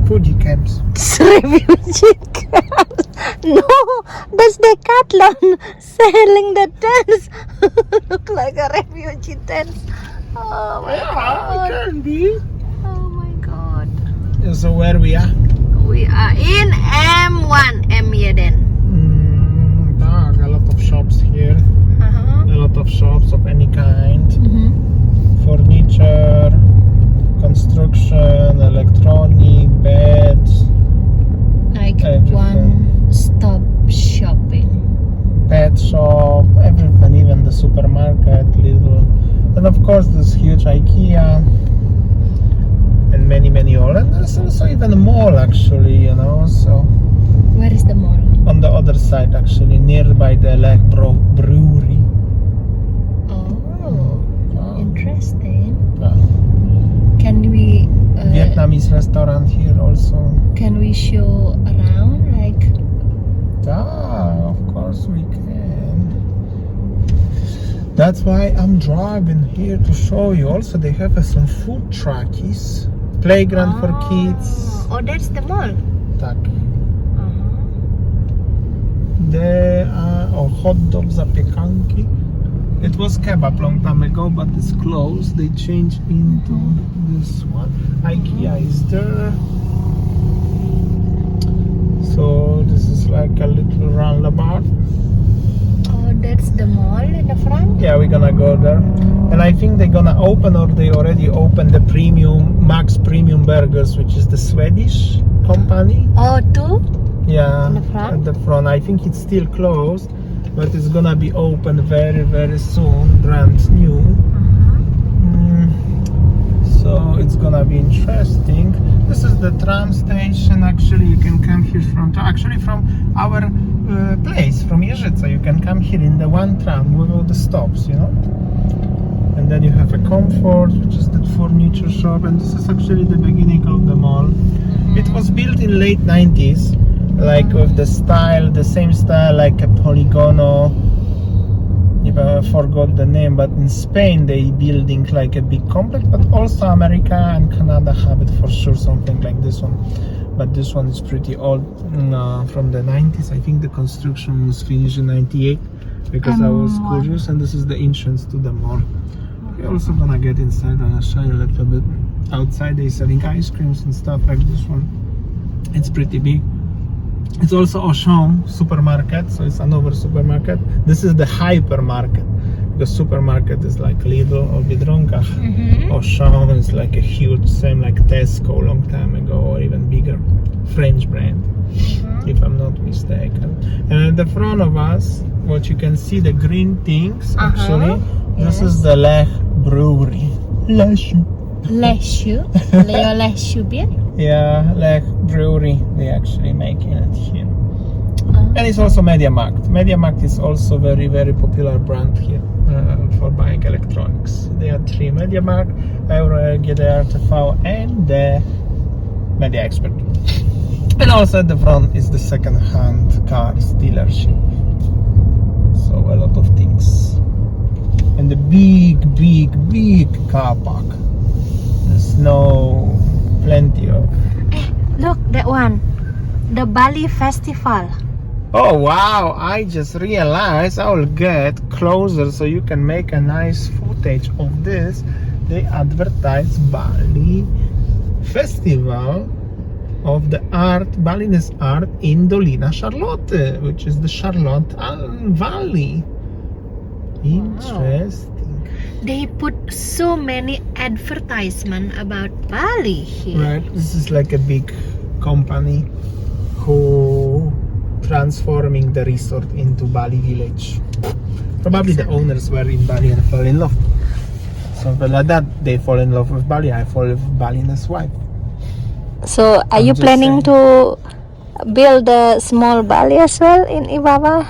refugee camps. Refugee camps. No, that's Decathlon selling the tents. Look like a refugee tent. Oh my god. It can be. Oh my god. So where we are? We are in M1, Medan. A lot of shops here. A lot of shops of any kind. Furniture, construction, electronic, beds. Like everything. one-stop shopping. Pet shop, everything, even the supermarket, little. And of course this huge IKEA. And many all. And there's also even a mall actually, you know, so. Where is the mall? On the other side actually, nearby the Lech Brewery. Oh, interesting. Yeah. Can we Vietnamese restaurant here also. can we show around like? Yeah, of course we can. That's why I'm driving here to show you. Also they have some food truckies, playground for kids. Oh, that's the mall. Tak. There are hot dog zapiekanki. It was kebab long time ago, but it's closed. They changed into this one. IKEA is there. So this is like a little roundabout. Oh, that's the mall in the front. Yeah, we're gonna go there. And I think they're gonna open, or they already opened, the Max Premium Burgers, which is the Swedish company. Oh, two. Yeah, In the front? at the front. I think it's still closed, but it's gonna be open very soon, brand new. So it's gonna be interesting. This is the tram station. Actually, you can come here from our place, from Jeżyca. You can come here in the one tram with all the stops, you know. And then you have a Comfort, which is the furniture shop, and this is actually the beginning of the mall. It was built in late 90s, like with the style, the same style like a Poligono. I forgot the name, but in Spain they building like a big complex, but also America and Canada have it for sure, something like this one. But this one is pretty old, from the 90s. I think the construction was finished in 98, because I was curious. And this is the entrance to the mall. We're also gonna get inside and I'll show you a little bit. Outside they're selling ice creams and stuff like this one. It's pretty big. It's also Auchan supermarket, so it's another supermarket. This is the hypermarket, because supermarket is like Lidl or Biedronka. Auchan is like a huge, same like Tesco long time ago, or even bigger, French brand, if I'm not mistaken. And at the front of us, what you can see, the green things, actually, this is the Lech Brewery. Lech Leo Leshu beer. Yeah, Lech Brewery, they actually making it here. And it's also MediaMarkt. MediaMarkt is also very popular brand here for buying electronics. There are three: MediaMarkt, Euro, GDR TV, and the Media Expert. And also at the front is the second-hand cars dealership. So a lot of things. And the big car park. There's plenty of. Look, that one, the Bali Festival. Oh wow, I just realized I will get closer so you can make a nice footage of this. They advertise Bali Festival of the art, Balinese art in Dolina Charlotte, which is the Charlotte Valley. Interesting. They put so many advertisement about Bali here. Right, this is like a big company who transforming the resort into Bali village. Probably the owners were in Bali and fell in love. So like that, they fall in love with Bali. I fall in love with Balinese wife. So are you planning to build a small Bali as well in Ibaba?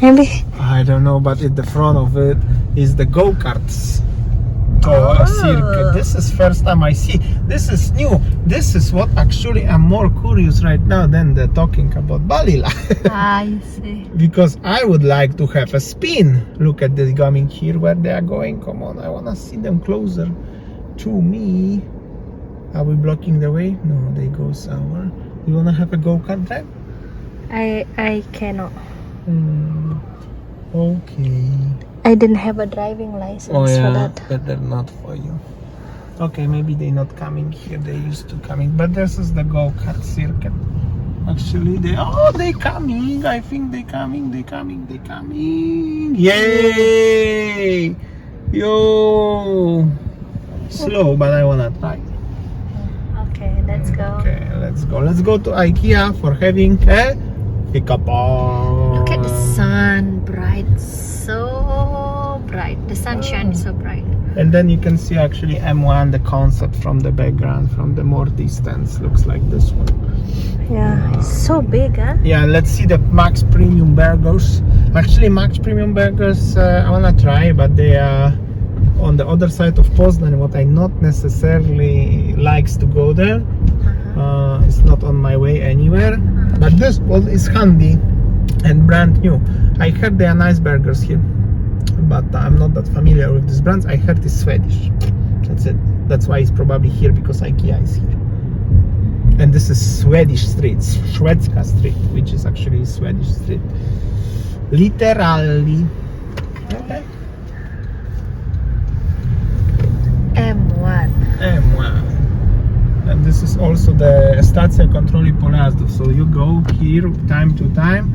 Maybe. I don't know, but at the front of it is the go-karts. Circuit. This is first time I see. This is new. This is what actually I'm more curious right now than the talking about Bali life. I see. Because I would like to have a spin. Look at this coming here where they are going. Come on, I wanna see them closer to me. Are we blocking the way? No, they go sour. You wanna have a go-kart drive? I cannot. Okay. I didn't have a driving license Oh for yeah, that. better not for you. Okay, maybe they're not coming here. They used to coming, but this is the go-kart circuit. Actually, they coming. I think they coming. Yay! Yo! Slow, but I wanna try. Okay, let's go. Okay, let's go. Let's go to IKEA for having a pickup. Look at the sun, bright, so bright. The sunshine is so bright. And then you can see actually M1, the concept from the background, from the more distance, looks like this one. Yeah, it's so big, huh? Yeah, let's see the Max Premium Burgers. Actually, Max Premium Burgers, I wanna try, but they are on the other side of Poznan. What I not necessarily likes to go there. It's not on my way anywhere. But this one is handy and brand new. I heard they are nice burgers here, but I'm not that familiar with these brands. I heard it's Swedish. That's it. That's why it's probably here, because IKEA is here. And this is Swedish street, Svedska street, which is actually Swedish street. Literally. Okay. M1. M1. And this is also the Stacja Kontroli Pojazdów. So you go here time to time,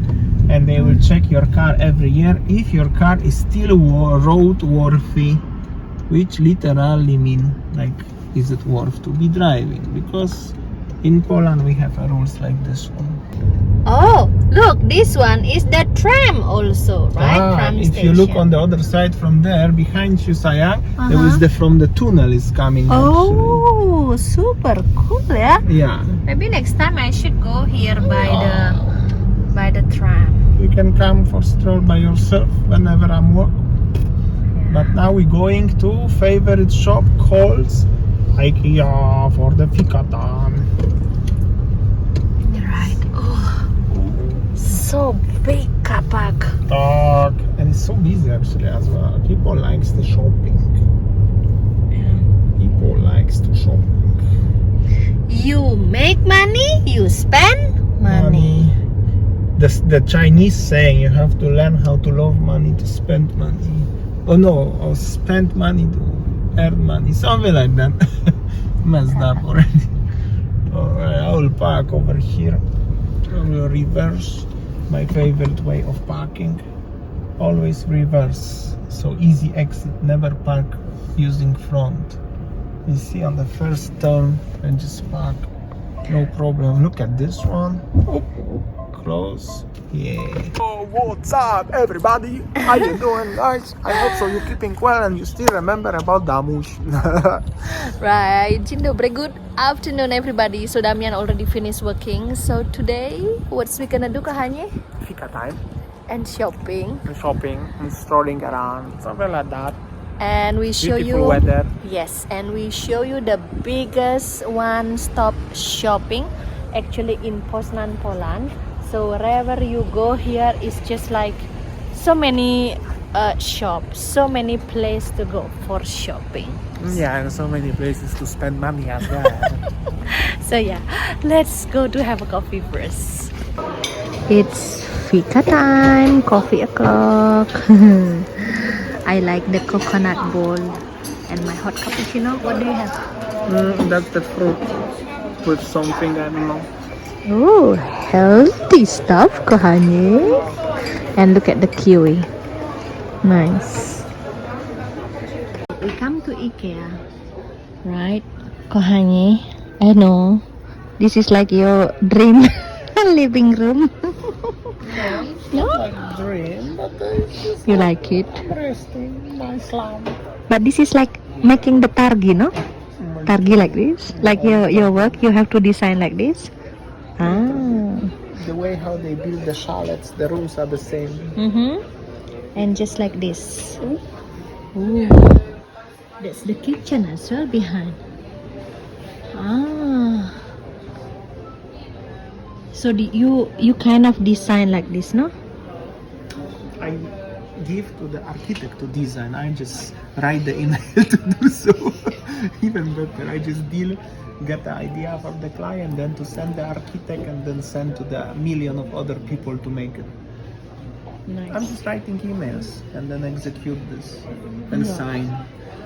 and they will check your car every year if your car is still roadworthy, which literally mean like, is it worth to be driving? Because in Poland we have rules like this one. Oh, look, this one is the tram also, right? Tram if station. you look on the other side from there, behind you, Saya, there is from the tunnel is coming. Oh, super cool, yeah. Actually. Yeah. Maybe next time I should go here by the tram. You can come for stroll by yourself whenever I'm work. But now we're going to favorite shop called IKEA for the fika time. Right. Oh, so big car park. Dark, and it's so busy actually as well. People likes the shopping. People likes to shopping. You make money, you spend money. The Chinese saying, you have to learn how to love money to spend money. Oh no, or spend money to earn money. Something like that. Messed up already. Alright, I will park over here. I will reverse. My favorite way of parking. Always reverse. So easy exit. Never park using front. You see on the first turn and just park. No problem. Look at this one. Oh, close. Yeah. Oh, what's up, everybody? How you doing, guys? I hope so you're keeping well and you still remember about Damush. Right. Dzień dobry. Good afternoon, everybody. So Damian already finished working. So today, what's we gonna do, Kahanye? Fika time. And shopping. And shopping and strolling around. Something like that. And we show Beautiful you weather. Yes, and we show you the biggest one-stop shopping actually in Poznan, Poland. So wherever you go here is just like so many shops, so many places to go for shopping. Yeah, and so many places to spend money as well. So yeah, let's go to have a coffee first. It's fika time, coffee o'clock. I like the coconut bowl and my hot cappuccino. What do you have? That's the fruit with something, I don't know. Oh, healthy stuff, Kohane. And look at the kiwi. Nice. We come to IKEA, right, Kohane? I know. This is like your dream living room. No? Like a dream, but it's just You like it? resting, nice lamp. But this is like making the targi, no? Targi like this? Like your work, you have to design like this? Ah. The way how they build the chalets, the rooms are the same. Mm-hmm. And just like this. Ooh. That's the kitchen as well behind. Ah. So you kind of design like this, no? give to the architect to design. I just write the email to do so. Even better, I just get the idea from the client, then to send the architect, and then send to the million of other people to make it. Nice. I'm just writing emails and then execute this and Yeah. sign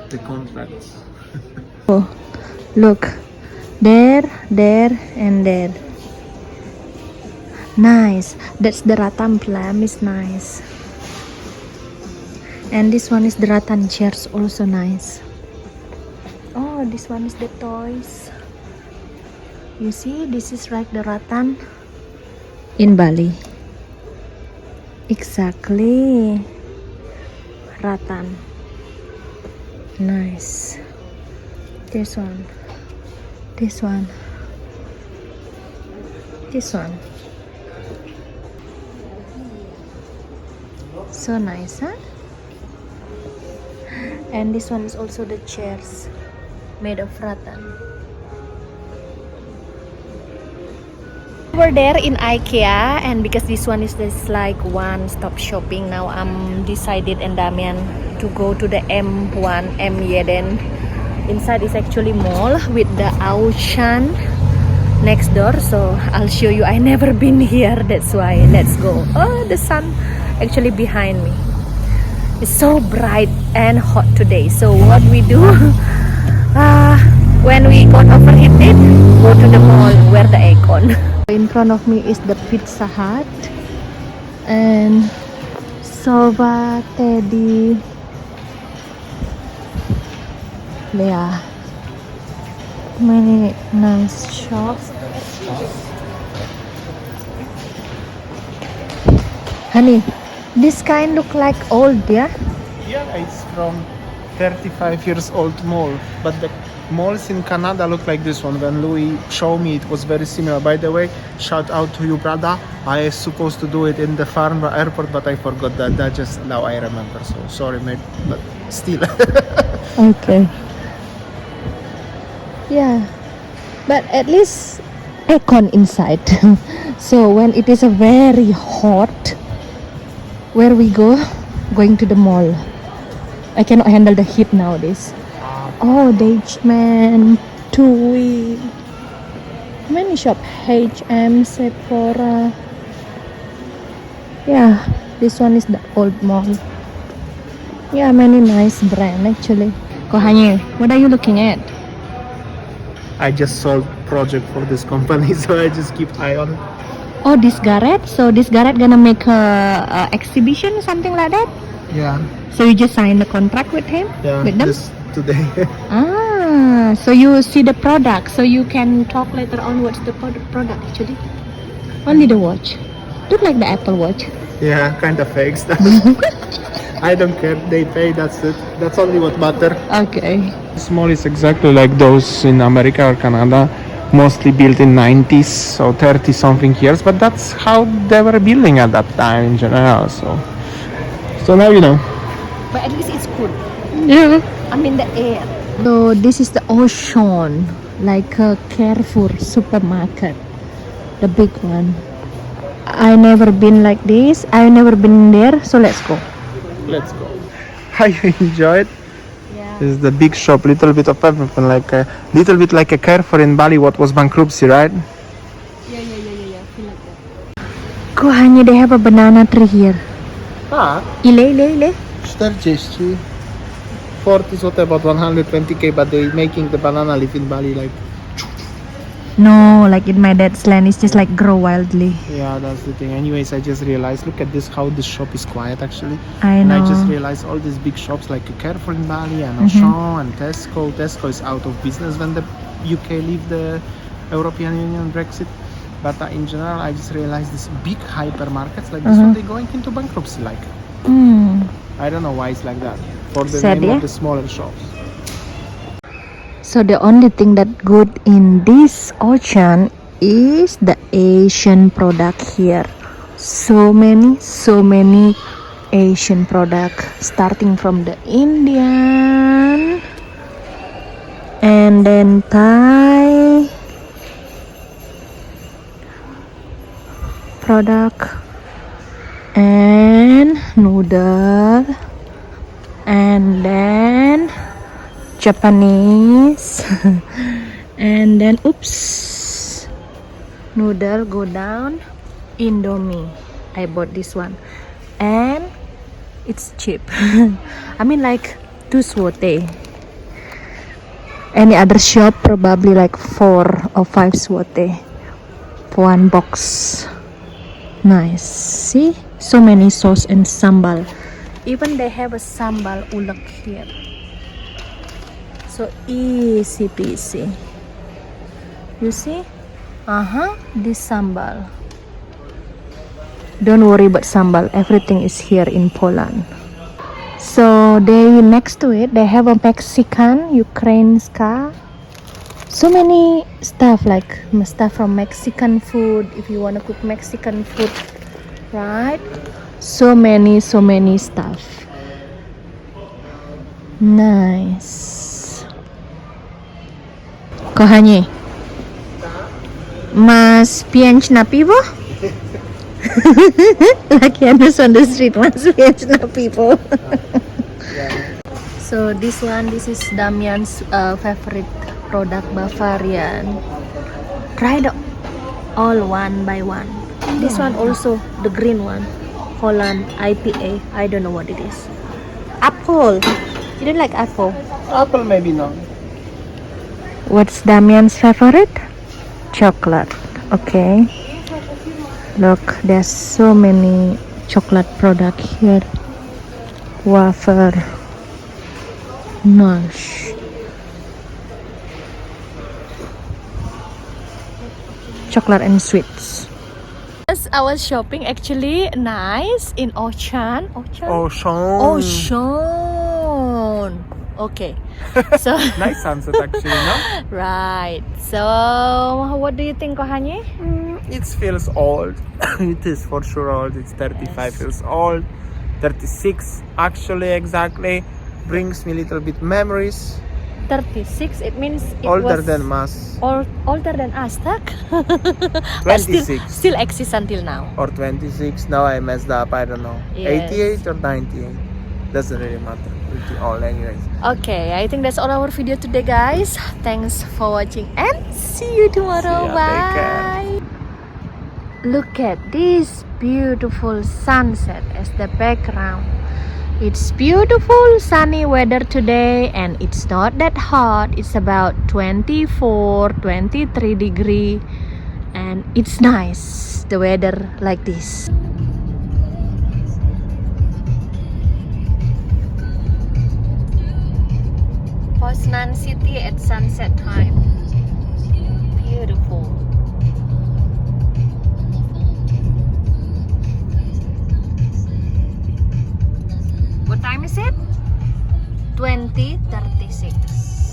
the contracts. Oh, look, there, and there. Nice. That's the rattan plant. Is nice. And this one is the rattan chairs, also nice. Oh, this one is the toys. You see, this is like the rattan in Bali. Exactly, rattan. Nice. This one. This one. This one. So nice, huh? And this one is also the chairs made of rattan. We're there in IKEA, and because this one is just like one-stop shopping, now I'm decided and Damian to go to the M1 Mjeden. Inside is actually mall with the Auchan next door, so I'll show you. I never been here, that's why. Let's go. Oh, the sun actually behind me. It's so bright and hot today, so what we do when we got overheated, go to the mall where the aircon. In front of me is the Pizza Hut and Sova Teddy. There are many nice shops. Honey, this kind look like old, yeah? Yeah, it's from 35 years old mall, but the malls in Canada look like this one. When Louis showed me, it was very similar. By the way, shout out to you, brother. I was supposed to do it in the Farnborough airport, but I forgot that. That just now I remember. So sorry, mate, but still. Okay. Yeah, but at least aircon inside. So when it is a very hot, where we go? Going to the mall. I cannot handle the heat nowadays. Oh, Deichmann, TUI, many shop, H&M, Sephora. Yeah, this one is the old mall. Yeah, many nice brand actually. Kohanye, what are you looking at? I just sold project for this company, so I just keep eye on it. Oh, this Garrett. So this Garrett gonna make a exhibition, something like that. Yeah, So you just sign the contract with him, yeah, with them. this today. Ah, so you see the product, so you can talk later on what's the product actually. Only the watch. Look like the Apple Watch. Yeah, kind of fake stuff. I don't care. They pay. That's it. That's only what matter. Okay. Small is exactly like those in America or Canada, mostly built in 90s, so 30 something years, but that's how they were building at that time in general. So now you know. But at least it's cool. Yeah. I mean the air. So this is the Auchan, like a Carrefour supermarket, the big one. I never been like this. I never been there. So let's go. Let's go. I enjoyed. Yeah. This is the big shop, little bit of everything, like a little bit like a Carrefour in Bali, what was bankruptcy, right? Yeah. Feel like that. Kohanya, they have a banana tree here. Ah, Ile. 40. 40 is what about 120k, but they making the banana leaf in Bali like. No, like in my dad's land, it's just like grow wildly. Yeah, that's the thing. Anyways, I just realized, look at this, how this shop is quiet actually. I And know. I just realized all these big shops like Carrefour in Bali and Auchan and Tesco. Tesco is out of business when the UK leave the European Union Brexit. But in general, I just realized these big hypermarkets like this one, they're going into bankruptcy. Like, Mm. I don't know why it's like that. For the Sad, name yeah? of the smaller shops. So the only thing that good in this Auchan is the Asian product here. So many Asian product, starting from the Indian and then Thai product and then noodle, and then Japanese, and then oops, noodle go down, Indomie. I bought this one, and it's cheap. I mean like 2 zloty. Any other shop probably like 4 or 5 zloty for one box. Nice. See, so many sauce and sambal. Even they have a sambal ulek here. So easy peasy. You see? This sambal. Don't worry about sambal. Everything is here in Poland. So they next to it they have a Mexican, Ukrainska. So many stuff like stuff from Mexican food. If you want to cook Mexican food, right? So many stuff. Nice. Kochani, masz 5 na piwo? Like Janus on the street, masz 5 na piwo. So this is Damian's favorite product, Bavarian. Try the all one by one. This one also, the green one, Holland IPA. I don't know what it is. Apple. You don't like apple? Apple maybe no. What's Damian's favorite? Chocolate. Okay. Look, there's so many chocolate product here. Wafer. Nice. Chocolate and sweets. Yes, our shopping actually nice in Ocean. Ocean. Okay. So Nice sunset actually, no? right. So what do you think, Kohani? It feels old. It is for sure old. It's 35 years old. 36 actually exactly. Brings me little bit memories. 36. It means it Older was than us. older than us, tak? But 26. still exists until now. Or 26. Now I messed up. I don't know. Yes. 88 or 98. Doesn't really matter. Pretty old anyways. Okay, I think that's all our video today, guys. Thanks for watching and see you tomorrow. See ya, take care. Bye. Look at this beautiful sunset as the background. It's beautiful sunny weather today and it's not that hot. It's about 23 degree and it's nice, the weather like this. Poznan city at sunset time. Beautiful. What time is it? 20:36.